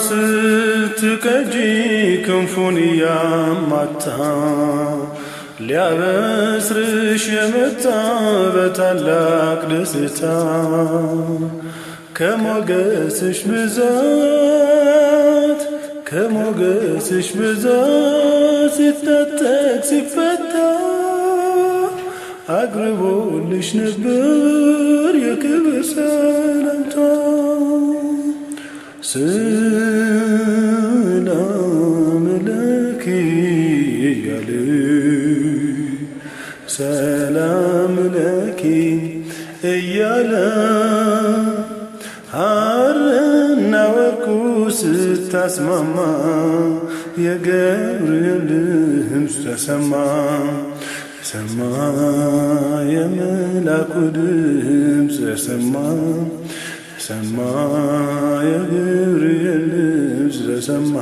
ስትቀጂ ክንፉን እያማታ ሊያበስርሽ የመጣ በታላቅ ደስታ ከሞገስሽ ብዛት ሲታጠቅ ሲፈታ አቅርቦልሽ ነበር የክብር ሰላምታ። ሰላም ለኪ እያለ ሰላም ለኪ እያለ ሐርና ወርቁ ስታስማማ የገብርኤል ድምፅ ተሰማ የመላኩ ድምፅ ተሰማ የገብርኤል ድምፅ ተሰማ